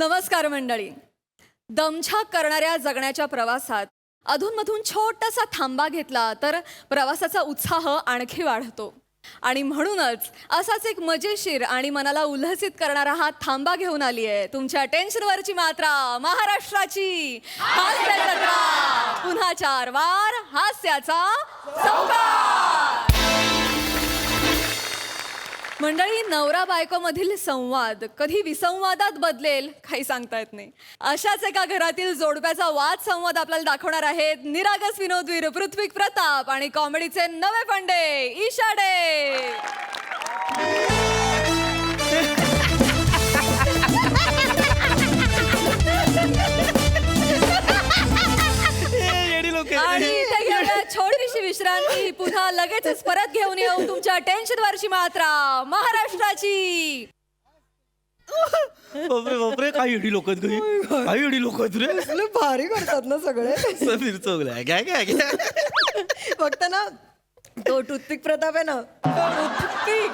नमस्कार मंडळी. दमछाक करणाऱ्या जगण्याच्या प्रवासात अधूनमधून छोटासा थांबा घेतला तर प्रवासाचा उत्साह आणखी वाढतो. आणि म्हणूनच असाच एक मजेशीर आणि मनाला उल्हसित करणारा हा थांबा घेऊन आली आहे तुमच्या टेन्शनवरची मात्रा, महाराष्ट्राची हास्य जत्रा. पुन्हा 4 वार हास्याचा संवाद. मंडळी, नवरा बायको मधील संवाद कधी विसंवादात बदलेल काही सांगता येत नाही. अशाच एका घरातील जोडप्याचा वाद संवाद आपल्याला दाखवणार आहेत निरागस विनोदवीर पृथ्वी प्रताप आणि कॉमेडीचे नवे फंडे ईशा डे. आणि इथे घेऊया छोटीशी विश्रांती. पुन्हा लगेचच परत घेऊन येऊ तुमच्या टेन्शनवरची मात्रा, महाराष्ट्राची. बापरे बापरे, काही एडी लोक आहेत घरी, काही एडी लोक आहेत रे. भारी करतात ना सगळे. समीर चौगला काय काय काय फक्त ना तो टूथपिक प्रताप आहे ना, टूथपिक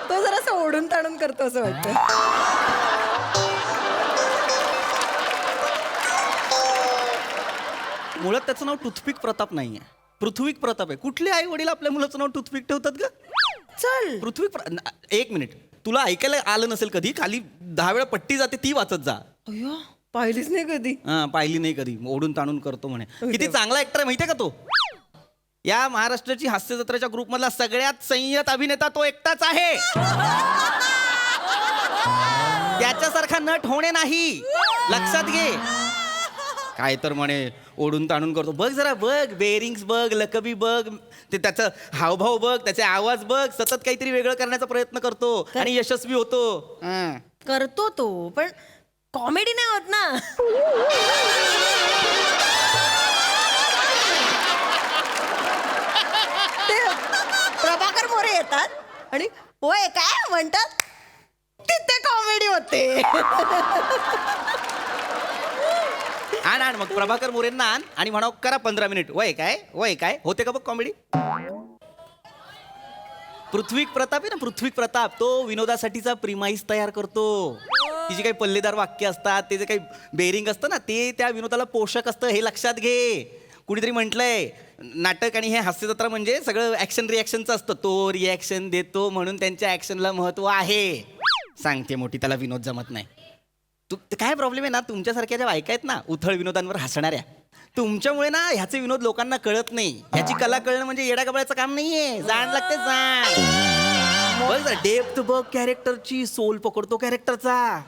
तो जरा ओढून ताणून करतो असं वाटतं. मुळात त्याचं नाव टूथपिक प्रताप नाहीये, पृथ्वीक प्रताप आहे. कुठले आई वडील आपल्या मुलाचं नाव टूथपिक ठेवतात का? चल एक मिनिट, तुला ऐकायला आलं नसेल कधी, खाली 10 वेळा पट्टी जाते ती वाचत जा. अय्यो, पाहिलीच नाही कधी. पाहिली नाही कधी, ओढून ताणून करतो म्हणे. किती चांगला ऍक्टर आहे माहितीये का तो? या महाराष्ट्राची हास्य जत्रेच्या ग्रुप मधला सगळ्यात संयत अभिनेता तो एकटाच आहे. त्याच्यासारखा नट होणे नाही, लक्षात घे. काय तर म्हणे ओढून ताणून करतो. बघ जरा, बघ बेरिंग्स बघ, लकबी बघ, ते त्याचा हावभाव बघ, त्याचे आवाज बघ, सतत काहीतरी वेगळं करण्याचा प्रयत्न करतो आणि यशस्वी होतो. करतो तो, पण कॉमेडी नाही होत ना. ते प्रभाकर मोरे येतात आणि होय काय म्हणतात, तिथे कॉमेडी होते. आण मग प्रभाकर मोरेंना आण आणि म्हणाव करा 15 मिनिट. वय काय होते का बघ कॉमेडी. पृथ्वी प्रताप आहे ना, पृथ्वी प्रताप, तो विनोदासाठीचा प्रिमाईस तयार करतो. तिची काही पल्लेदार वाक्य असतात, ते जे काही बेरिंग असतं ना, ते त्या विनोदाला पोषक असतं, हे लक्षात घे. कुणीतरी म्हटलंय नाटक आणि हे हास्यजत्रा म्हणजे सगळं ऍक्शन रिॲक्शनचं असतं. तो रिॲक्शन देतो म्हणून त्यांच्या ऍक्शनला महत्व आहे. सांगते मोठी, त्याला विनोद जमत नाही. काय प्रॉब्लेम आहे ना, तुमच्यासारख्या ज्या बायका आहेत ना उथळ विनोदांवर हसणाऱ्या, तुमच्यामुळे ना ह्याचे विनोद लोकांना कळत नाही. ह्याची कला कळणं म्हणजे येडा गबळाचं काम नाहीये. जाण लागते, जाण बघ जरा, डेप्थ बघ कॅरेक्टरची, सोल पकडतो कॅरेक्टरचा.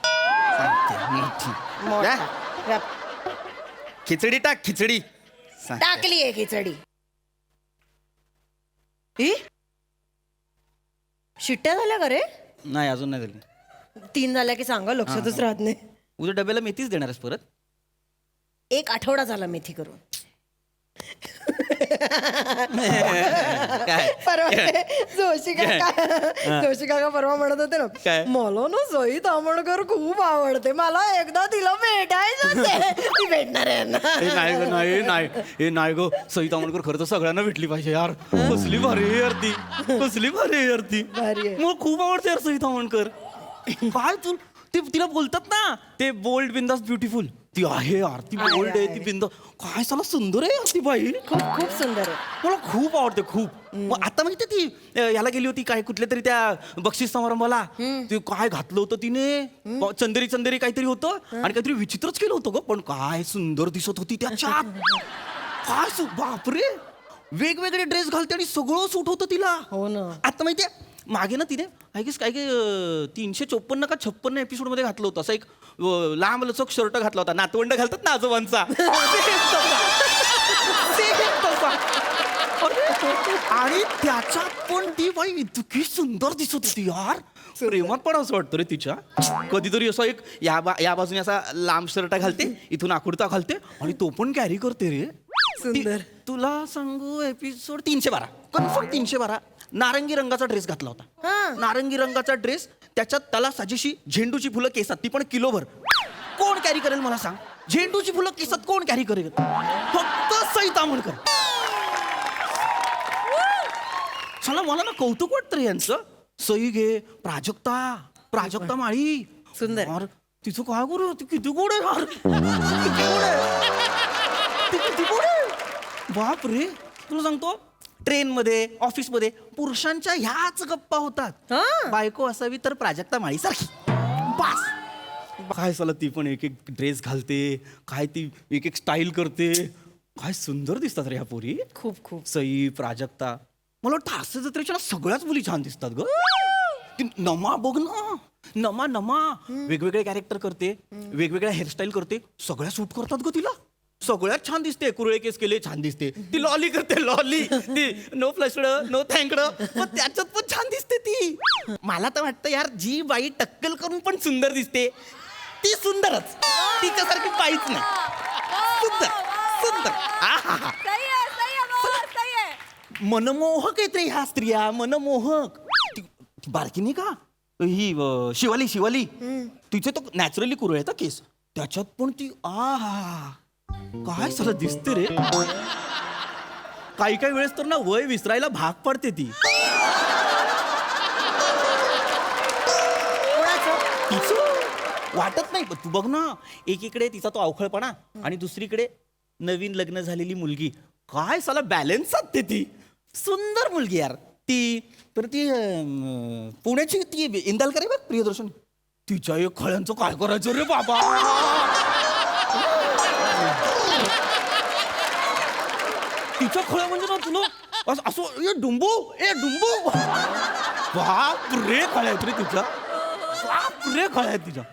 खिचडी टाक, खिचडी टाकली आहे खिचडी. शिट्ट्या झाल्या का रे? नाही, अजून नाही झाली. 3 झाल्या की सांगा, लक्षातच राहत नाही. उद्या डब्याला मेथीच देणार आहेस परत? 1 आठवडा झाला मेथी करून. काय परवा जोशी काका परवा म्हणत होते ना, काय? मला ना सई तामणकर खूप आवडते, मला एकदा तिला भेटायचं. ती भेटणार आहे ना. नाही ग, सई तामणकर खरं तर सगळ्यांना भेटली पाहिजे यार. कसली भारी आहे यार ती, कसली भारी आहे यार ती. भारी आहे. मला खूप आवडते यार सई तामणकर. काय तू ते तिला बोलतात ना, ते बोल्ड बिंदास ब्युटिफुल, ती आहे यार. ती बोल्ड आहे, ती बिंदास, काय साला सुंदर आहे यार ती बाई. खूप सुंदर आहे. मला खूप आवडते खूप. मग आता माहिती ती याला गेली होती काय, कुठल्या तरी त्या बक्षीस समारंभाला. ते काय घातलं होतं तिने, चंदेरी काहीतरी होतं आणि काहीतरी विचित्रच केलं होतं ग, पण काय सुंदर दिसत होती त्याच्यात. काय बापरे, वेगवेगळे ड्रेस घालते आणि सगळं सूट होतं तिला. हो ना. आता माहितीये मागे ना तिने आय गेस काय 354 का 56 एपिसोड मध्ये घातलं होतं असं एक लांब लचक शर्ट घातला होता, नातवंड घालतात ना आजोबांचा. आणि त्याच्यात पण ती बाई इतकी सुंदर दिसत होती यार. प्रेमात पण असं वाटतं रे तिच्या. कधीतरी असं एक या बाजूने असा लांब शर्ट घालते, इथून आकुर्ता घालते आणि तो पण कॅरी करते रे. सुंदर. तुला सांगू, एपिसोड 312 कन्फर्म 312 नारंगी रंगाचा ड्रेस घातला होता. नारंगी रंगाचा ड्रेस, त्याच्यात त्याला साजेशी झेंडूची फुलं केसात, ती पण किलोभर. कोण कॅरी करेल मला सांग? झेंडूची फुलं केसात कोण कॅरी करेल? फक्त सई तामणकर. चला, मला ना कौतुक वाटतं रे यांचं. सई घे, प्राजक्ता माळी, सुंदर. यार तिचं काय करू ती किती गोड आहे यार किती गोड आहे. ती किती गोड आहे. बाप रे तुला सांगतो ट्रेनमध्ये ऑफिसमध्ये पुरुषांच्या ह्याच गप्पा होतात. हा. बायको असावी तर प्राजक्ता माळीसारखी बास. काय साला ती पण एक एक ड्रेस घालते, काय ती एक एक स्टाईल करते, काय सुंदर दिसतात रे ह्या पोरी. खूप खूप. सई प्राजक्ता मला वाटतं हास्य जत्रेच्या ना सगळ्याच मुली छान दिसतात ग. ती नमा बघ ना, नमा नमा वेगवेगळे कॅरेक्टर करते, वेगवेगळ्या हेअरस्टाईल करते, सगळ्या सूट करतात ग तिला. सगळ्यात छान दिसते. कुरळे केस केले छान दिसते. ती लॉली करते लॉली, ती नो फ्लशड नो थँकड, पण त्याच्यात पण छान दिसते ती. मला तर वाटतं यार जी बाई टक्कल करून पण सुंदर दिसते ती सुंदरच, तिच्यासारखी बाईच नाही. सुंदर सुंदर आहा. सही आहे, सही आहे बाबा, सही आहे. मनमोहक आहेत रे ह्या स्त्रिया, मनमोहक. ती बारकी नाही का ही शिवाली शिवाली, तिचे तर नॅचरली कुरळे आहेत केस, त्याच्यात पण ती आहा काय साला दिसते रे. काही काही वेळेस तर ना वय विसरायला भाग पडते ती. तिचं वाटत नाही पण तू बघ ना, एकीकडे तिचा तो अवखळपणा आणि दुसरीकडे नवीन लग्न झालेली मुलगी. काय साला बॅलन्स साधते ती. सुंदर मुलगी यार ती. तर ती पुण्याची ती इंदालकर आहे बघ प्रियदर्शन, तिच्या एक खळ्यांचं काय करायचं रे बाबा. तिच्या खळ्या म्हणजे ना तुला असं ए डुंबू ए डुंबू बाप रे खळ्या आहेत रे तिच्या. बाप रे खळ्या आहेत तिच्या.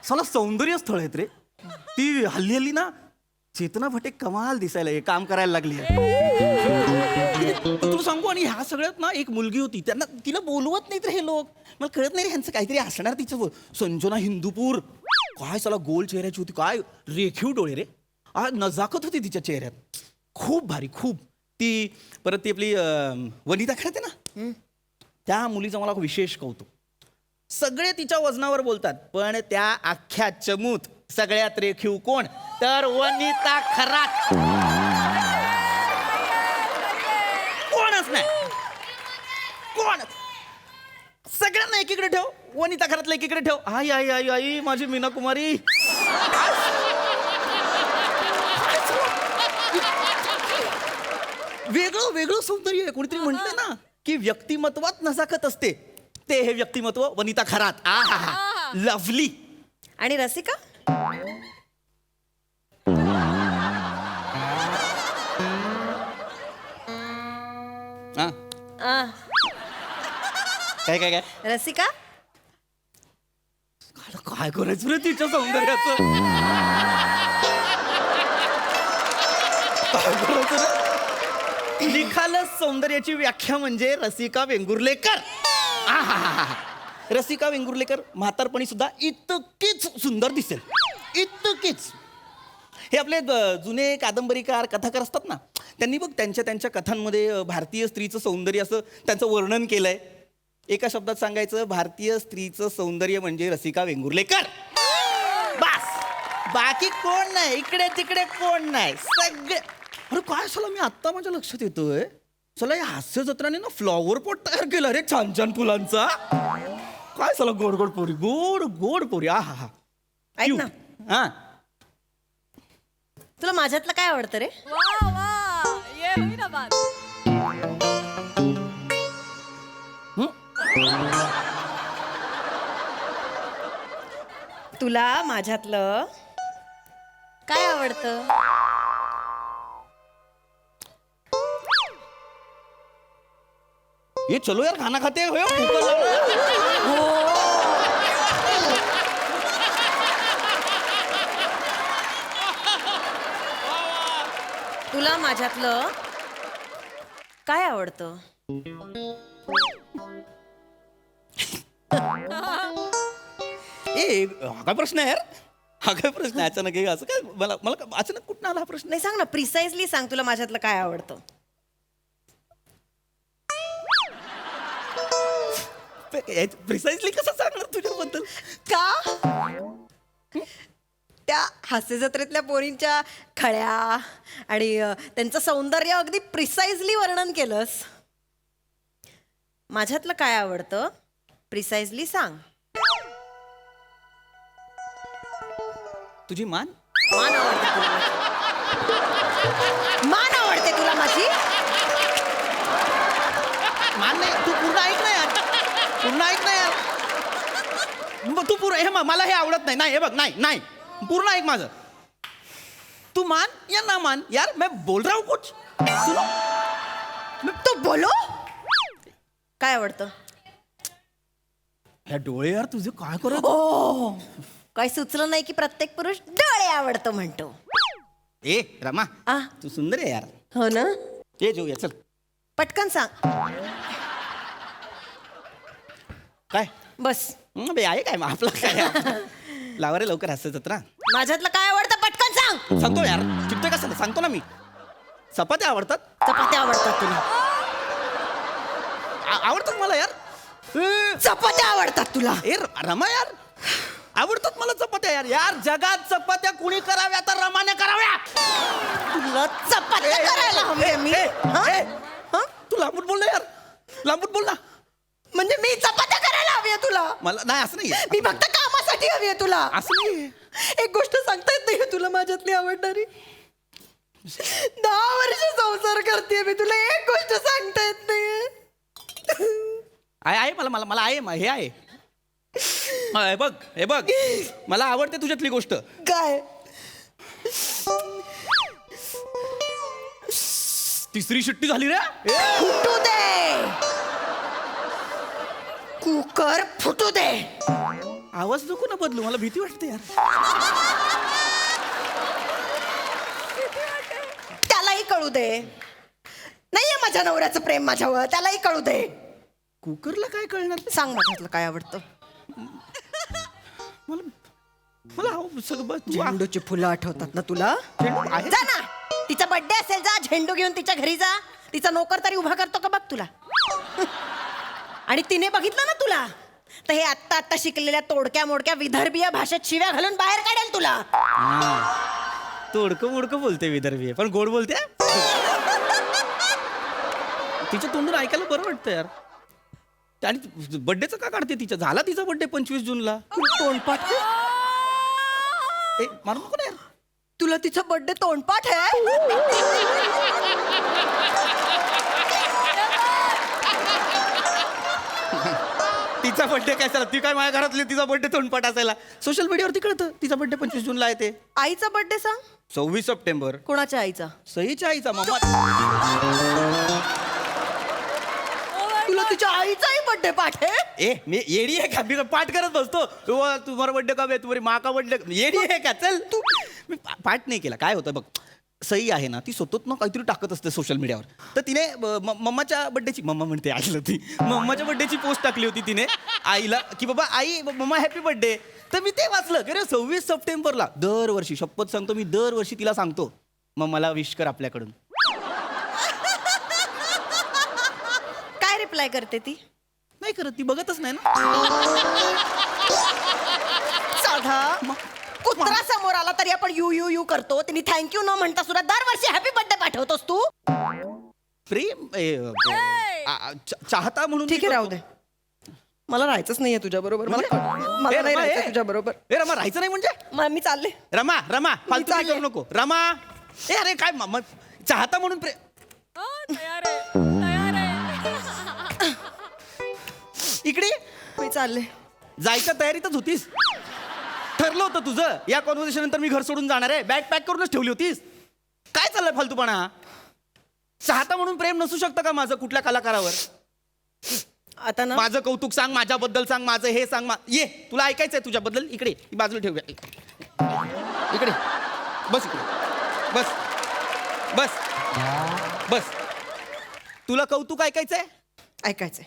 साला सौंदर्य स्थळ आहेत रे. ती हल्ली हल्ली ना चेतना भटे कमाल दिसायला हे काम करायला लागली आहे. तुला सांगू आणि ह्या सगळ्यात ना एक मुलगी होती, त्यांना तिला बोलवत नाहीत रे हे लोक. मला कळत नाही रे ह्यांचं काहीतरी असणार तिचं. संजना हिंदूपूर काय साला गोल चेहऱ्याची होती, काय रेखीव डोळे रे. नजाकत होती तिच्या चेहऱ्यात. खूप भारी खूप. ती परत ती आपली वनिता खरं ना, त्या मुलीचं मला विशेष कौतुक. सगळे तिच्या वजनावर बोलतात पण त्या अख्ख्या चमूत सगळ्यात रेखीव कोण तर वनिता खरात. कोणच नाही कोण. सगळ्यांना एकीकडे ठेव, वनिता खरातला एकीकडे ठेव. आई आई आई आई माझी मीना कुमारी. वेगळं वेगळं सौंदर्य आहे. कोणीतरी म्हणतं ना की व्यक्तिमत्वात नजाकत असते, ते हे व्यक्तिमत्व वनिता खरात. आहा लवली. आणि रसिका आ, काय काय काय रसिका काय करायचं रे तिच्या सौंदर्याचं. काय करायचं रे. निखालस सौंदर्याची व्याख्या म्हणजे रसिका वेंगुर्लेकर. आहाहाहा. रसिका वेंगुर्लेकर म्हातारपणी सुद्धा इतकीच सुंदर दिसेल, इतकीच. हे आपले जुने कादंबरीकार कथाकार असतात ना, त्यांनी बघ त्यांच्या त्यांच्या कथांमध्ये भारतीय स्त्रीचं सौंदर्य असं त्यांचं वर्णन केलंय. एका शब्दात सांगायचं, भारतीय स्त्रीचं सौंदर्य म्हणजे रसिका वेंगुर्लेकर. बस बाकी कोण नाही, इकडे तिकडे कोण नाही, सगळे. अरे काय साला मी आत्ता माझ्या लक्षात येतोय, चला या हास्य जत्राने ना फ्लॉवर पॉट तयार केला रे छान छान फुलांचा. काय साला गोड गोड पोरी, गोड गोड पोरी. आहा हा. ऐक ना, हा तुला माझ्यातलं काय आवडतं रे. वा वा, ये हुई ना बात. तुला माझ्यातलं काय आवडतं. ये चलो यार खाना खाते हो. कुकर लावलं. तुला माझ्यातलं काय आवडतं. ए हा काय प्रश्न आहे यार, हा काय प्रश्न आहे अचानक हे असं काय. मला मला अचानक कुठं आला हा प्रश्न. नाही सांग ना, प्रिसाइजली सांग तुला माझ्यातलं काय आवडतं. प्रिसाइजली कसं सांगणार तुझ्याबद्दल. का त्या हास्य जत्रेतल्या पोरींच्या खळ्या आणि त्यांचं सौंदर्य अगदी प्रिसाइजली वर्णन केलंस. माझ्यातलं काय आवडतं प्रिसाइजली सांग. तुझी मान मान आवडते तुला माझी. मान आवडते तुला माझी. मान नाही तू पूर्ण ऐक ना यार पूर्ण ऐक ना यार तू पूर्ण हे मला हे आवडत नाही नाही हे बघ नाही नाही पूर्ण ऐक माझं तू मान या ना मान यार मैं बोल रहा हूँ कुछ सुनो तू बोलो. काय आवडतं? या डोळे यार तुझे काय करत ओ काही सुचलं नाही की प्रत्येक पुरुष डोळे आवडतो म्हणतो. ए रमा आ तू सुंदर आहे यार हो ना. ये जेऊया चल पटकन सांग. काय बस. बे आहे काय मग आपलं काय लावा रे लवकर हास्य जत्रा माझ्यातलं काय आवडतं पटकन सांग. सांगतो यार चिपतोय कसं सांगतो ना मी चपात्या आवडतात चपात्या आवडतात तुला. आवडतात मला यार चपात्या आवडतात तुला. ए रमा यार आवडतात मला चपात्या यार यार जगात चपात्या कुणी कराव्या तर रमाने कराव्या तुला चपात्या करायला हवी मी. हं? हं? तू लांबून बोल ना यार लांबून बोल ना म्हणजे मी चपात्या करायला हवी आहे तुला. मला नाही असं नाही मी फक्त कामासाठी हवी आहे तुला. असं नाही एक गोष्ट सांगता येत नाही तुला माझ्यातली आवडणारी. 10 वर्ष संसार करते मी तुला एक गोष्ट सांगता येत नाहीये. आहे मला मला मला आहे हे आहे हे बघ हे बघ मला आवडते तुझ्यातली गोष्ट काय? तिसरी शिट्टी झाली रे फुटू दे. कुकर फुटू दे. आवाज नको ना बदलू मला भीती वाटते यार त्यालाही कळू दे. नाहीये माझ्या नवऱ्याचं प्रेम माझ्यावर. त्यालाही कळू दे. कुकरला काय कळणार सांग माझ्यातलं काय आवडतं. मला मला सगळं बस तू झेंडूची फुलं आठवतात ना तुला. झेंडू आहे? जा ना. तिचा बर्थडे असेल जा झेंडू घेऊन तिच्या घरी जा. तिचा नोकर तरी उभा करतो का बघ तुला. आणि तिने बघितलं ना तुला तर हे आत्ता आत्ता शिकलेल्या तोडक्या मोडक्या विदर्भीय भाषेत शिव्या घालून बाहेर काढेल तुला. तोडकं मोडकं बोलते विदर्भी पण गोड बोलते तिच्या तोंडून ऐकायला बरं वाटतं यार आणि बर्थडेचं का काढते तिच्या झाला तिचा बर्थडे 25 जूनला तोंडपाठ. ए मारू नको ना यार तुला तिचा बर्थडे तोंडपाठ आहे. तिचा बर्थडे काय झाला ती काय माझ्या घरातली तिचा बर्थडे तोंडपाठ असायला सोशल मीडियावरती कळतं तिचा बर्थडे 25 जूनला आहे ते आईचा बर्थडे सांग. 26 सप्टेंबर कोणाच्या आईचा? सईच्या आईचा मामा तुला तुझ्या आईचाही बर्थडे पाठ आहे. ए मी येडी आहे का मी पाठ करत बसतो तुम्हाला बर्थडे कब आहे तुम्हारी माँ का बर्थडे येडी आहे का चल तू मी पाठ नाही केला काय होतं बघ सई आहे ना ती सतत ना काहीतरी टाकत असते सोशल मीडियावर तर तिने मम्माच्या बर्थडेची मम्मा म्हणते आईला ती मम्माच्या बर्थडेची पोस्ट टाकली होती तिने आईला की बाबा आई मम्मा हॅपी बर्थडे तर मी ते वाचलं की रे 26 सप्टेंबरला दरवर्षी शपथ सांगतो मी दरवर्षी तिला सांगतो मम्माला विश कर आपल्याकडून काय रिप्लाय करते ती? नाही करत ती बघतच नाही ना साधा कुत्रा समोर आला तरी आपण यू यू यू करतो. तिने थँक्यू न म्हणता सुद्धा दरवर्षी हॅपी बर्थडे पाठवतोस तू. प्रेम चाहता म्हणून ठीक आहे राहू दे. मला राहायचंच नाहीये तुझ्या बरोबर. मला नाही राहायचं तुझ्या बरोबर. ए रमा राहायचं नाही म्हणजे मी चालले. रमा रमा फालतू चालले. करू नको रमा ए अरे काय चाहता म्हणून तयार आहे तयार आहे. इकडे मी चालले. जायच्या तयारीतच होतीस ठरलं होतं तुझं या कॉन्व्हर्सेशन नंतर मी घर सोडून जाणार आहे बॅग पॅक करूनच ठेवली होतीस काय चाललंय फालतूपणा चाहता म्हणून प्रेम नसू शकतं का माझं कुठल्या कलाकारावर आता ना माझं कौतुक सांग माझ्याबद्दल सांग माझं हे सांग ये तुला ऐकायचंय तुझ्याबद्दल इकडे बाजूला ठेवूया इकडे बस इकडे बस बस बस तुला कौतुक ऐकायचंय ऐकायचंय.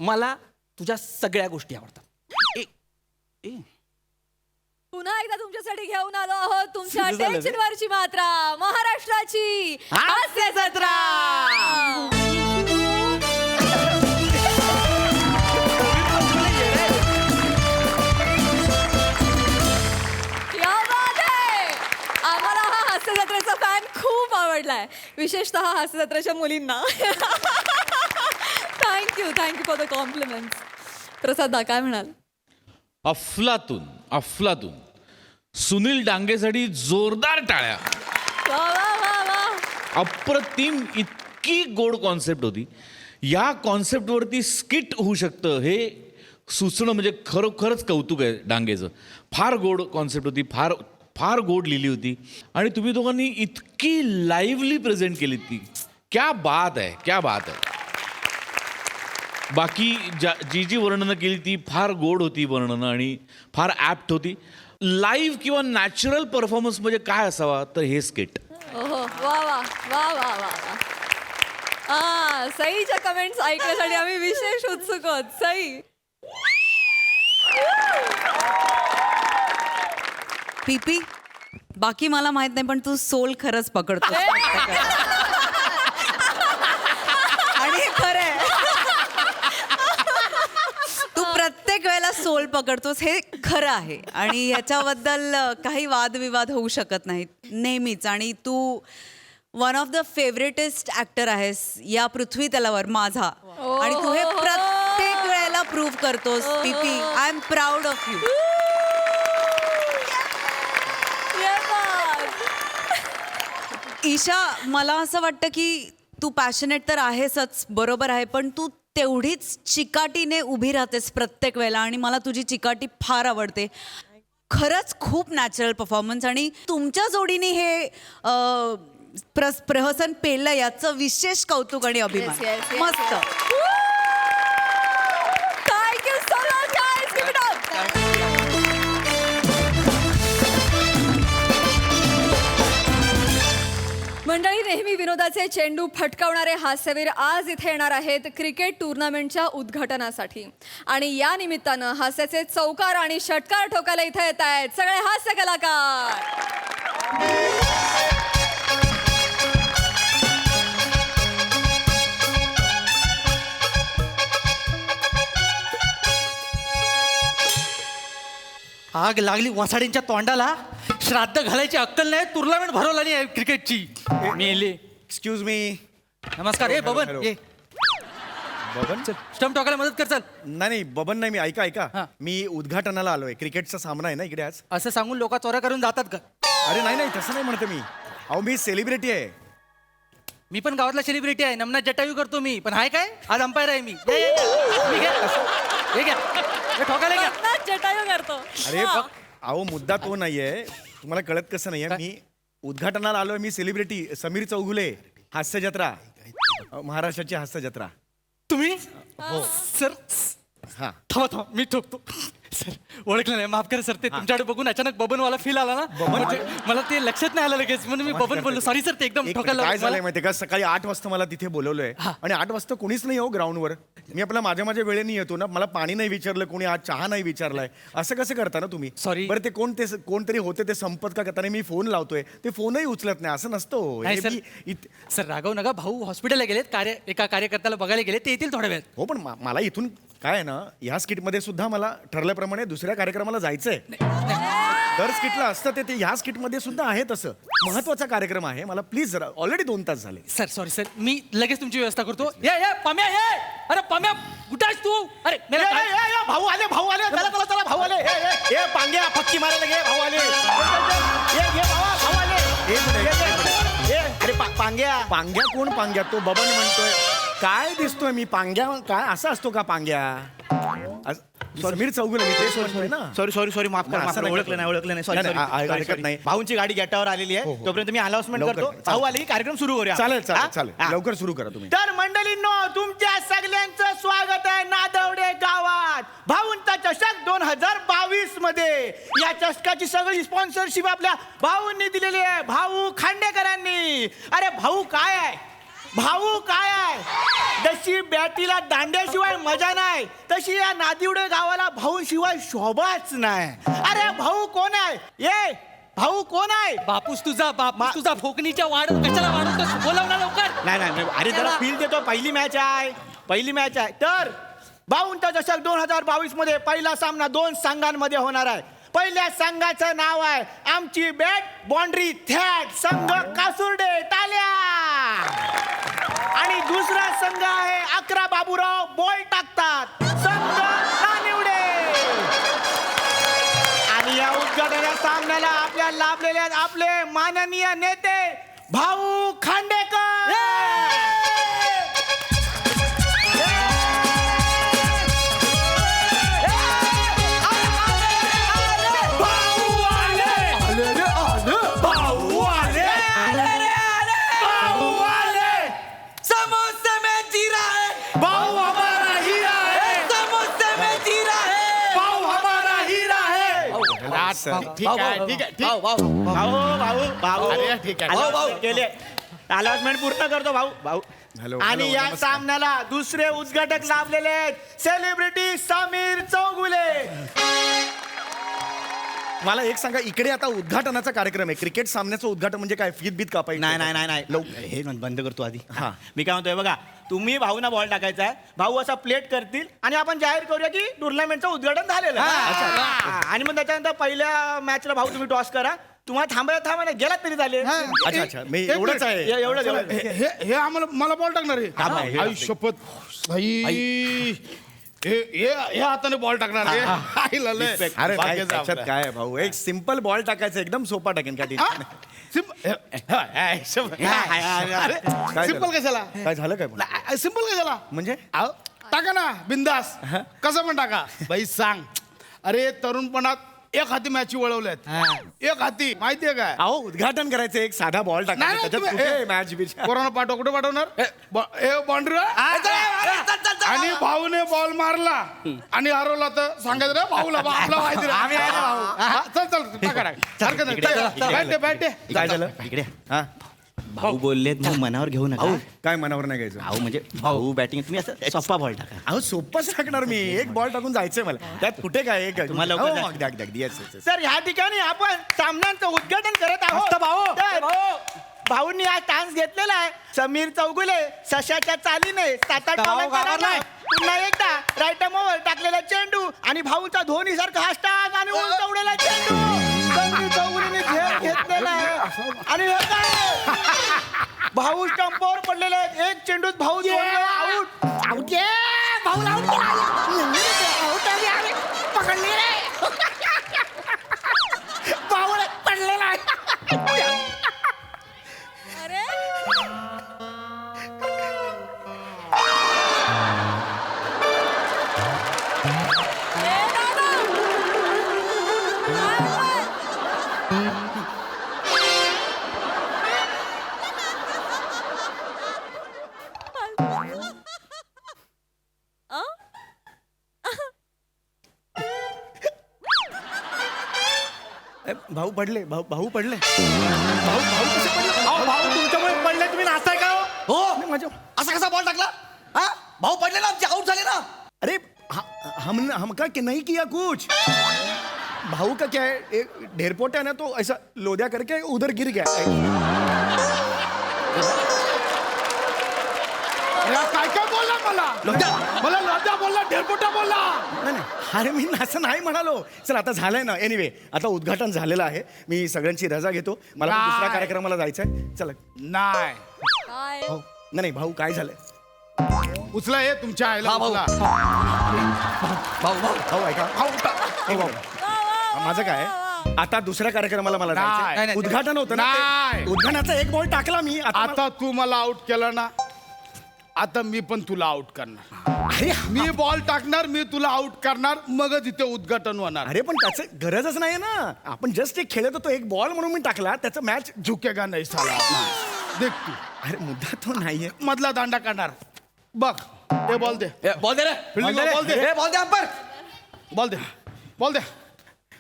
मला तुझ्या सगळ्या गोष्टी आवडतात पुन्हा एकदा तुमच्यासाठी घेऊन आलो आहोत तुमच्या सुरू झालं रे. टेन्शनवरची मात्रा महाराष्ट्राची हास्य जत्रा क्या बात आहे. आम्हाला हा हास्य जत्रेचा फॅन खूप आवडलाय विशेषतः हास्य जत्रेच्या मुलींना. Thank you for the compliments. Prasad दा काय म्हणाल? अफलातून अफलातून. सुनील डांगेसाठी जोरदार टाळ्या. वा वा वा वा. अप्रतिम, इतकी गोड कॉन्सेप्ट होती. या कॉन्सेप्टवरती स्किट होऊ शकतं हे सुचणं म्हणजे खरोखरच कौतुक आहे डांगेचं. फार गोड कॉन्सेप्ट होती, फार फार गोड लिहिली होती आणि तुम्ही दोघांनी इतकी लाईव्हली प्रेझेंट केली ती. क्या बात आहे, क्या बात आहे. बाकी जी वर्णनं केली ती फार गोड होती वर्णनं आणि फार ॲप्ट होती. लाईव्ह किंवा नॅचरल परफॉर्मन्स म्हणजे काय असावा तर हे स्किट. ओहो वा वा वा वा वा वा. सईच्या कमेंट्स ऐकण्यासाठी आम्ही विशेष उत्सुक आहोत. सई. पीपी बाकी मला माहित नाही पण तू सोल खरंच पकडतो आणि हे खरं आहे. तू प्रत्येक वेळेला सोल पकडतोस हे खरं आहे आणि ह्याच्याबद्दल काही वादविवाद होऊ शकत नाहीत नेहमीच. आणि तू वन ऑफ द फेवरेटेस्ट ऍक्टर आहेस या पृथ्वी तलावर माझा आणि तू हे प्रत्येक वेळेला प्रूव्ह करतोस. पीपी I am proud of you. Isha मला असं वाटतं की तू पॅशनेट तर आहेसच बरोबर आहे पण तू तेवढीच चिकाटीने उभी राहतेस प्रत्येक वेळेला आणि मला तुझी चिकाटी फार आवडते. खरंच खूप नॅचरल परफॉर्मन्स आणि तुमच्या जोडीने हे प्रहसन पेललं याचं विशेष कौतुक आणि अभिमान. Yes, yes, yes, मस्त. Thank you so much, guys. Give it up. मंडळी, नेहमी विनोदाचे चेंडू फटकावणारे हास्यवीर आज इथे येणार आहेत क्रिकेट टुर्नामेंटच्या उद्घाटनासाठी आणि या निमित्तानं हास्याचे चौकार आणि षटकार ठोकायला इथे येत आहेत सगळे हास्य कलाकार. आग लागली वसाडींच्या तोंडाला. श्राद्ध घालायची अक्कल नाही. टुर्नामेंट भरवली आहे क्रिकेटची. मेले. Excuse me. नमस्कार. ए बबन हॅलो. ये बबन स्टंप टाकायला मदत कर चल. नाही बबन नाही मी ऐका हा. मी उद्घाटनाला आलोय. क्रिकेटचा सामना आहे ना इकडे आज. असं सांगून लोक चोऱ्या करून जातात का? अरे नाही तसं नाही म्हणते मी. अहो मी सेलिब्रिटी आहे. मी पण गावातला सेलिब्रिटी आहे. नमना जटायू करतो मी. पण हाय काय आज अंपायर आहे मी. मी घ्या. हे घ्या. हे ठोकायला घ्या. जटायू करतो. अरे अहो मुद्दा तो नाहीये. तुम्हाला कळत कसं नाहीये. मी उद्घाटनाला आलोय. मी सेलिब्रिटी समीर चौगुले. हास्य जत्रा महाराष्ट्राची हास्य जत्रा. तुम्ही सर हा थांबा मी ठोकतो. सर ओळखलं नाही माफ करा सर. ते तुमच्याकडे बघून अचानक बबनवाला फील आला ना. म्हणजे मला ते लक्षात नाही आलं लगेच म्हणून मी बबन बोललो. सॉरी सर ते एकदम एक ठोकायला काय झालंय मला- माहितीये का सकाळी 8 वाजता मला तिथे बोलवलंय आणि 8 वाजता कोणीच नाही हो ग्राउंडवर. मी आपला माझ्या वेळेने येतो ना. मला पाणी नाही विचारलं कोणी. आज चहा नाही विचारलाय. असं कसं करता ना तुम्ही. Sorry. बरं ते कोणतरी होते ते संपत का करताना मी फोन लावतोय ते फोनही उचलत नाही. असं नसतं हो. नाही हे सर. मी सर राघव नका भाऊ हॉस्पिटलला गेलेत. एका कार्यकर्त्याला बघायला गेले. ते येतील थोड्या वेळात. हो पण मला इथून काय आहे ना ह्या स्किटमध्ये सुद्धा मला ठरल्याप्रमाणे दुसऱ्या कार्यक्रमाला जायचंय. दर स्किटला असतं ते ह्या स्किटमध्ये सुद्धा आहे तसं. महत्वाचा कार्यक्रम आहे. मला प्लीज जरा ऑलरेडी 2 तास झाले. सर सॉरी सर मी लगेच तुमची व्यवस्था करतो. ये पम्या ये. अरे पम्या कुठे आहेस तू? अरे मेरा काय- भाऊ आले चला भाऊ आले. ए पांग्या पक्की मारायला घे. भाऊ आले. भाऊ आले. अरे पांग्या. पांग्या कोण पांग्या? तो बबन म्हणतोय. काय दिसतोय मी पांग्या? काय असं असतो का पांग्या? समीर चौगुले मी तेच म्हणतोय ना. सॉरी माफ नाही, असं करा. नाही ओळखलं नाही. नाही, नाही, हरकत नाही. भाऊंची गाडी गेटावर आलेली आहे. हो. तोपर्यंत मी अनाउन्समेंट लवकर, करतो. चालेल. भाऊ आले की कार्यक्रम सुरू करूया. चालेल हा? हा. लवकर सुरू करा तुम्ही. तर मंडळींनो तुमच्या सगळ्यांचं स्वागत आहे नादवडे गावात भाऊंचा चषक 2022 मध्ये. या चषकाची सगळी स्पॉन्सरशिप आपल्या भाऊंनी दिलेली आहे. भाऊ खांडेकरांनी. अरे भाऊ काय आहे जशी बॅटीला दांड्याशिवाय मजा नाही तशी या नादिवडे गावाला भाऊंशिवाय शोभाच नाही. अरे भाऊ कोण आहे? ये भाऊ कोण आहे? बापूस तुझा फोकणीच्या वाढ कशाला वाढवतोस? बोलाव ना लवकर. नाही अरे जरा फील देतो. पहिली मॅच आहे. तर भाऊंचा चषक 2022 मध्ये पहिला सामना 2 संघांमध्ये होणार आहे. पहिल्या संघाचं नाव आहे आमची बॅट बाउंड्री थॅट संघ कासुर्डे. टाल्या. आणि दुसरा संघ आहे 11 बाबूराव बॉल टाकतात संघ नानिवडे. आपले माननीय नेते भाऊ खांडेकर. समोसे में जीरा है भाऊ हमारा हीरा है. समोसे में जीरा है भाऊ हमारा हीरा है. ठीक आहे ठीक आहे भाऊ भाऊ भाऊ अरे, ठीक आहे. भाऊ भाऊ गेले अनाउन्समेंट पूर्ण करतो भाऊ भाऊ. हॅलो, आणि हॅलो, या नमस्कार. सामन्याला दुसरे उद्घाटक लाभलेले आहेत सेलिब्रिटी समीर चौगुले. मला एक सांगा, इकडे आता उद्घाटनाचा कार्यक्रम आहे. क्रिकेट सामन्याचं उद्घाटन म्हणजे काय, फीत बीत कापायची? नाही हे बंद करतो आधी. हा मी काय म्हणतोय बघा, तुम्ही भाऊना बॉल टाकायचा आहे, भाऊ असा प्लेट करतील आणि आपण जाहीर करूया की टुर्नामेंटचं उद्घाटन झालेलं आहे. आणि मग त्याच्यानंतर पहिल्या मॅचला भाऊ तुम्ही टॉस करा. तुम्हाला थांबायला गेलात तरी चालेल. अच्छा अच्छा, मी एवढंच आहे. एवढं हे आम्हाला मला बॉल टाकणार हा, आहे हे आई शपथ साई. हे हाताने बॉल टाकणार आहे. आईला लय. अरे नाही, भाग्याचं त्याच्यात आपलं. काय आहे भाऊ, एक सिंपल बॉल टाकायचं, एकदम सोपा टाकेन काय हा? सिंपल कशाला काय झालं काय पण? सिंपल कशाला म्हणजे अहो, टाका ना बिंदास कसं पण टाका. बाई सांग, अरे तरुणपणात एक हाती मॅची वळवल्यात. एक हाती माहितीये काय? अहो उद्घाटन करायचं, एक साधा बॉल नाही, टाकायचा, नाही, त्याच्यात तुम्ही- कुठे ए, मॅच बिच? कोरोना पाठव कुठे पाठवणार? आणि भाऊने बॉल मारला आणि हरवला तर सांगायचं रे भाऊला आपला माहिती रे. हा, चल चल टाका टाका. हरकत नाही. चल, बॅट काय झालं इकडे हा भाऊ बोललेत मग मनावर घेऊ नका. काय मनावर नाही घ्यायचं? भाऊ म्हणजे भाऊ बॅटिंग तुम्ही असं सोपा बॉल टाका. अहो सोपंच टाकणार मी, एक बॉल टाकून जायचंय मला. त्यात कुठे काय एक तुम्हाला लवकर हो, जा. अगदी अगदी अगदी yes, yes, yes. सर ह्या ठिकाणी आपण सामन्यांचं उद्घाटन करत आहोत. तर भाऊंनी हा चान्स घेतलेला आहे. समीर चौगुले सशाच्या चालीने 7-8 पुन्हा एकदा राईट ओव्हर टाकलेला चेंडू आणि भाऊचा धोनी सारखा हा स्टार आणि उंच उडलेला चेंडू समीर चौगुलेने झेल घेतलेला आहे. आणि हे काय? भाऊ स्टंपावर पडलेले आहेत. एक चेंडूत भाऊ आउट. पकडली रे भाऊ पडलेला आहे. अरे भाऊ पडले, भाऊ पडले. भाऊ कसे पडले? भाऊ तुमच्यामुळे पडले, तुम्ही नाचताय का हो? माझ्या असा कसा बॉल टाकला? हा भाऊ पडले ना, आमचे आउट झाले ना. अरे हम का कि नहीं किया कुछ. भाऊ का क्या है, एक ढेरपोटा है ना, तो ऐसा लोदिया करके उधर गिर गया. काय काय बोलला मला लोद्या बोलला, ढेरपोटा बोलला. नाही नाही, अरे मी असं नाही म्हणालो. चल आता झालंय ना, एनिवे आता उद्घाटन झालेलं आहे. मी सगळ्यांची रजा घेतो, मला पण दुसऱ्या नाही. कार्यक्रमाला जायचंय. चला. नाही काय भाऊ नाही भाऊ काय झालंय? उचला हे तुमच्या आईला उचला. भाऊ ऐका. ए, भाऊ माझं काय आता दुसऱ्या कार्यक्रमाला मला नाही. जायचंय. उद्घाटन होतं ना नाही. ते. उद्घाटनाचा एक बॉल टाकला मी आता तू मला आउट केलं ना, आता मी पण तुला आउट करणार. अरे मी बॉल टाकणार, मी तुला आउट करणार, मगच इथे उद्घाटन होणार. अरे पण त्याचं गरजच नाही ना. आपण जस्ट एक खेळत होतो, एक बॉल म्हणून मी टाकला, त्याचं मॅच. झुकेगा नाही साला. देख तू अरे मुद्दा तो नाहीये. मधला दांडा काढणार. बघ ते बॉल दे, बॉल दे रे. Fielding ला ball दे. बॉल दे अंपर. बॉल दे.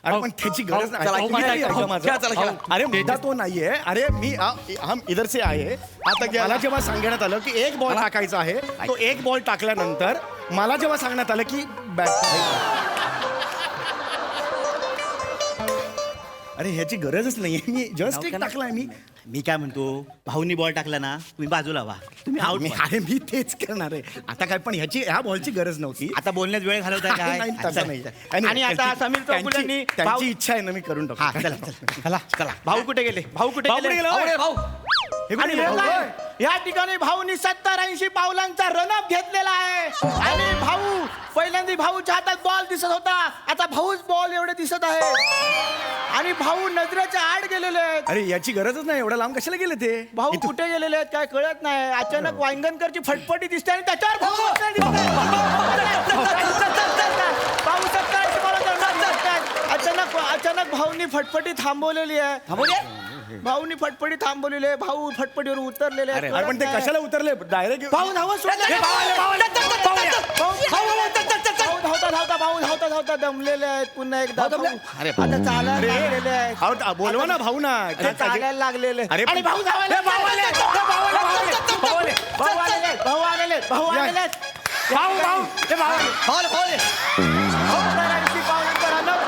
अरे पण त्याची गरज नाही. चला, ऐका, खेळा, ऐका खेळा, माझं. खेळा, चला, खेळा. अरे मुद्दा तो नाहीये. अरे मी हम इधर से आहे. आता मला जेव्हा सांगण्यात आलं की एक बॉल टाकायचा आहे, तो एक बॉल टाकल्यानंतर मला जेव्हा सांगण्यात आलं की अरे ह्याची गरजच नाहीये. मी जस्ट एक टाकलाय. मी काय म्हणतो, भाऊनी बॉल टाकला ना, तुम्ही बाजूला व्हा, तुम्ही आउट. अरे मी तेच करणार आहे आता. काय पण ह्या बॉलची गरज नव्हती. आता बोलण्यात वेळ घालवताय काय? नाही, तसं नाही. आणि आता समीर चौगुलेंनी त्यांची इच्छा आहे ना, मी करून हा, टाकतो. चला चला. भाऊ कुठे गेले? भाऊ कुठे गेले? भाऊ हे कुठे आणि गेले? हे काय? या ठिकाणी भाऊनी 70-80 पावलांचा रनअप घेतलेला आहे. आणि भाऊ पहिल्यांदा आधी भाऊच्या हातात बॉल दिसत होता, आता भाऊच बॉल एवढे दिसत आहे आणि भाऊ नजरेच्या आड गेलेले आहेत. अरे याची गरजच नाही, एवढ्या लांब कशाला गेले ते भाऊ कुठे गेलेले आहेत काय कळत नाही. अचानक वांगणकरची फटफटी दिसते आणि त्याच्यावर भाऊ बसलेले दिसताय. भाऊ सत्तावीस मला दंडात जातायत. अचानक भाऊनी फटफटी थांबवलेली आहे. भाऊनी फटफटी थांबवलेली आहे. भाऊ फटफटीवर उतरलेले आहेत. अरे पण ते कशाला उतरले डायरेक्ट भाऊ धावत सोडले. भाऊ धावता दमलेले आहेत पुन्हा एकदा. आता चालायला लागलेले आहेत. बोलवा ना भाऊ ना. ते चालायला लागलेले. अरे आणि भाऊ धावायला भाऊ आलेले.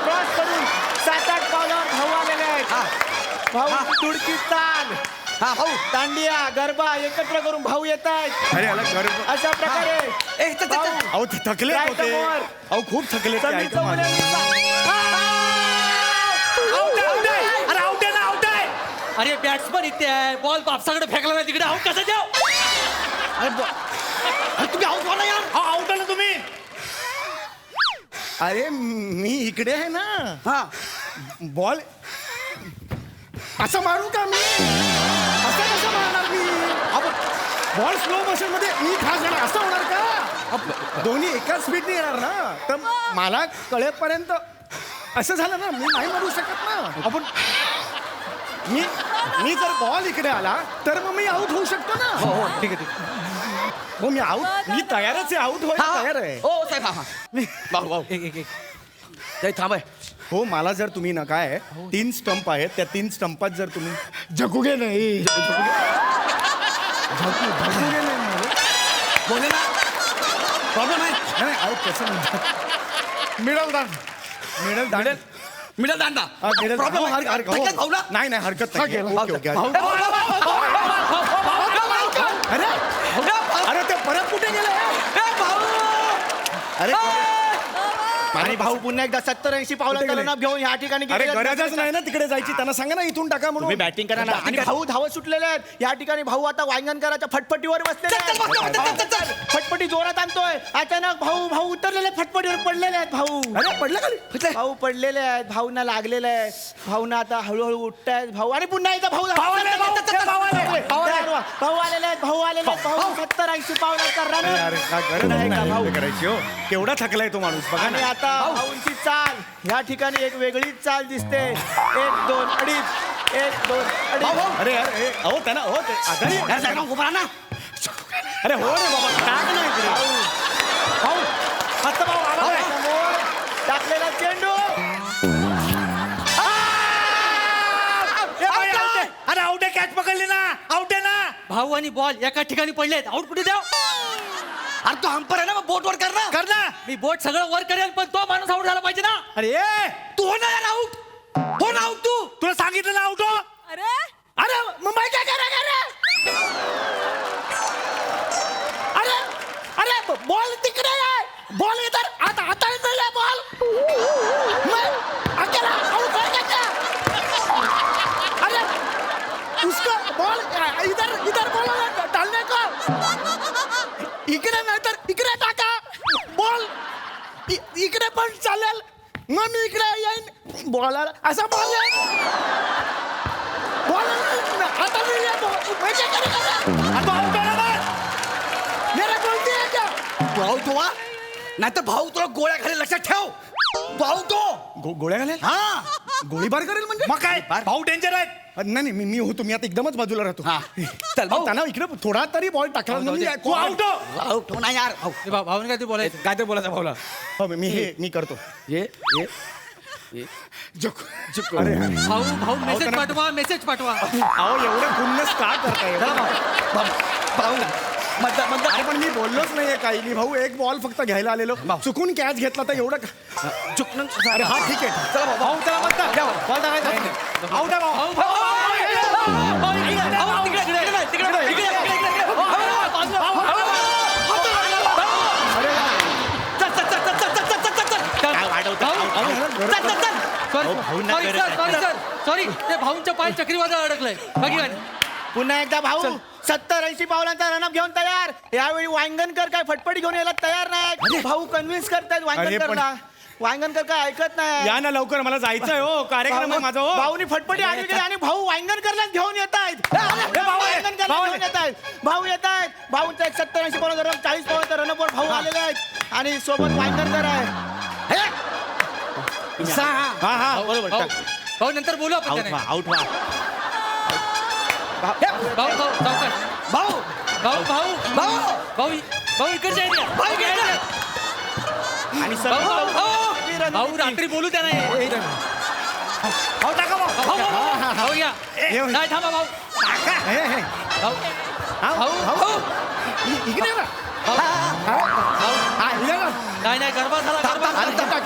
क्रॉस करून 7-8 पावलावर भाऊ आलेले आहेत. भाऊ तुडकी चाल भाऊ दांडिया गरबा एकत्र करून भाऊ येत आहेत. अरे याला गर्भ अशा प्रकारे अहो ते थकले Right होते समोर. अहो खूप थकले ते, समीर ऐका माझं. अरे बॅट्समन इथे आहे, बॉल बापसाकडे फेकला नाही तिकडे, आऊट कसं द्याव? तुम्ही आऊट व्हा ना यार. आउट आला तुम्ही. अरे मी इकडे आहे ना. बॉल असं मारू का मी? असं कसं मारणार मी? बॉल स्लो मोशन मध्ये मी खास झाला असं होणार का? दोन्ही एकाच स्पीडने येणार ना, तर मला कळेपर्यंत असं झालं ना, मी नाही मारू शकत ना. आपण मी जर बॉल इकडे आला तर मग मी आऊट होऊ शकतो ना. हो ठीक आहे. हो मी आऊट, मी तयारच आहे, आऊट व्हायला तयार आहे. हो साहेब भाऊ भाऊ एक थांब आहे. हो मला जर तुम्ही ना काय 3 स्टंप आहेत, त्या 3 स्टंपात जर तुम्ही जगुगे नाही बोले ना प्रॉब्लेम आहे. नाही अहो कसं म्हणतात मिडल दांड. मिडल दांडा प्रॉब्लेम हरकत भाऊ ना. नाही नाही हरकत नाही. Okay, okay. भाऊ अरे अरे ते परत कुठे गेले? अरे आणि भाऊ पुन्हा एकदा 70-80 पावलांचा रनअप घेऊन ह्या ठिकाणी अरे गेले. गरजच नाही ना तिकडे जायची, त्यांना सांगा ना इथून टाका म्हणून. तुम्ही बॅटिंग करा ना. आणि भाऊ धावत सुटलेले आहेत या ठिकाणी. भाऊ आता वांगणकराच्या फटफटीवर बसलेले आहेत. फटफटी जोरात आणतोय. अचानक भाऊ उतरलेले आहेत, फटफटीवर पडलेले आहेत. भाऊ अरे पडलं खाली. भाऊ पडलेले आहेत. भाऊना लागलेले आहे. भाऊना आता हळूहळू उठतायत भाऊ. आणि पुन्हा एकदा भाऊ भाऊ आलेले आहेत. भाऊ 70-80 पावलांचा अरे रन. अरे काय गरज आहे का भाऊ करायची हो? केवढा थकलाय तो माणूस बघा आणि ना. आता भाऊंची चाल ह्या ठिकाणी एक वेगळीच चाल दिसते. 1 2 अडीच 1 2 अडीच. अरे अरे अहो त्यांना हो ते आजारी अरे हो रे बाबा टाक ना इकडे. भाऊ मस्त भाऊ आला समोर टाकलेला चेंडू. अरे आउट आहे, कॅच पकडली ना, आउट आहे ना. भाऊ आणि बॉल एका ठिकाणी पडलेत, आऊट कुठे द्याव? अरे तो हंपर आहे ना, मग बोट वर कर ना. कर ना. मी बोट सगळं वर करेल, पण तो माणूस आऊट झाला पाहिजे ना. अरे तू हो ना यार आऊट. हो ना आऊट तू. तुला सांगितलं ना आउट हो. अरे अरे मुंबई काय करा अरे अरे बॉल तिकडे आहे, बॉल इधर आता आता नाही बॉल. अकेला आउट हो गया. अरे उसका बॉल इधर बॉल डालने को. इकडे नाही तर इकडे टाका बॉल. इकडे पण चालेल, मग मी इकडे येईन बॉलर असा बॉल येईन. बॉल आता मी ये मैं क्या करेगा? आता आउट है ना. मेरा गलती है क्या? तू आऊट व्हा नाहीतर भाऊ तुला गोळ्या घालेल, लक्षात ठेव. तू आऊट हो. गोळ्या घालेल. हा गोळीबार करेल म्हणजे मग काय भाऊ डेंजर आहेत. नाही मी होतो, मी आता एकदमच बाजूला राहतो. चल भाऊ. त्यांना इकडे थोडा तरी बॉल टाकला म्हणजे तू आउट हो. आऊट हो ना यार. भाऊने काय ते बोलायचं? काय ते बोलायचं भाऊला. हो मी करतो. ये अरे भाऊ मेसेज पाठवा. अहो एवढे खुन्नस का करताय? भाऊ मधलं अरे पण मी बोललोच नाहीये काही. मी भाऊ एक बॉल फक्त घ्यायला आलेलो, चुकून कॅच घेतला तर एवढं चुकलं. अरे हा ठीक आहे. चला भाऊ चला मधलं बॉल टाकायचा. आउट आहे भाऊ. सॉरी ते भाऊंच्या पाय चक्रीवादळ अडकलंय. बाकी काय नाही. पुन्हा एकदा भाऊ 70-80 पावलांचा रनअप घेऊन तयार. यावेळी वांगणकर काय फटफटी घेऊन यायला तयार नाही. भाऊ कन्व्हिन्स करतायत वांगणकरला. वांगणकर काय ऐकत नाही. या ना लवकर, मला जायचंय हो, कार्यक्रम आहे माझा हो. भाऊनी फटफटी आणली गेली आणि भाऊ वांगणकरलाच घेऊन येत आहेत. भाऊ येत आहेत. भाऊंचा 70-80 पावलांचा रन, 40 पावलांचा रनअपवर भाऊ आलेले आहेत आणि सोबत वांगणकर आहे. हा हा बरोबर. भाऊ नंतर बोलू आपण आउट त्याने. व्हा आउट व्हा. भाऊ भाऊ सावकाश. भाऊ भाऊ भाऊ भाऊ भाऊ भाऊ इकडच्या area. भाऊ इकडच्या. आणि भाऊ सर्व भाऊ भाऊ भाऊ रात्री बोलू त्याने. भाऊ टाका भाऊ. भाऊ या. नाही थांबा भाऊ. भाऊ भाऊ भाऊ इकडे बघ. नाही नाही गरबा झाला गरबा झाला.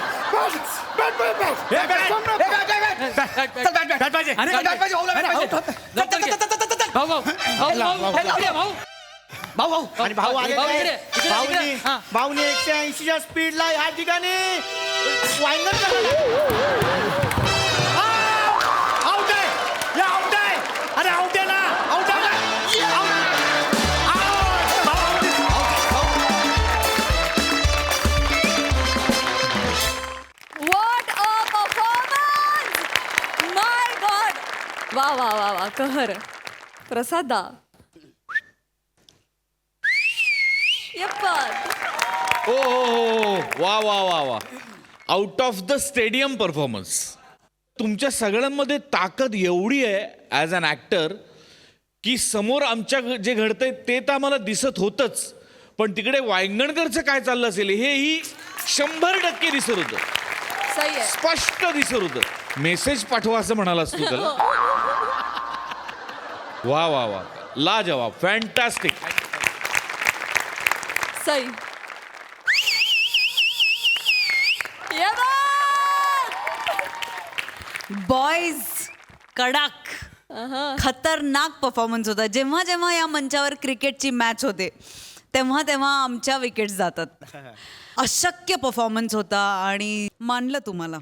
भाऊ भाऊ आणि भाऊ आले भाऊ इकडे, इकडे, भाऊनी इकडे. हा. भाऊनी 180च्या स्पीडला ह्या ठिकाणी वांगणकर आउट आहे, या आउट आहे, अरे आउट आहे ना, आउट आहे ना. What a performance! My God! वा वा वा वा कहर प्रसादा यप्पा ओ वा वा वा वा out of the stadium performance. तुमच्या सगळ्यांमध्ये ताकद एवढी आहे ॲज अन ॲक्टर की समोर आमच्या जे घडतंय ते तर आम्हाला दिसत होतंच, पण तिकडे वांगणकरचं काय चाललं असेल हेही 100% दिसत होतं. सही आहे. स्पष्ट दिसत होतं. मेसेज पाठवा असं म्हणालास तू त्याला. वा वा वा लाजवाब, फॅन्टॅस्टिक. सही. ये बघ! बॉयज कडक खतरनाक परफॉर्मन्स होता. जेव्हा जेव्हा या मंचावर क्रिकेटची मॅच होते तेव्हा तेव्हा आमच्या विकेट्स जातात. अशक्य परफॉर्मन्स होता आणि मानलं तुम्हाला.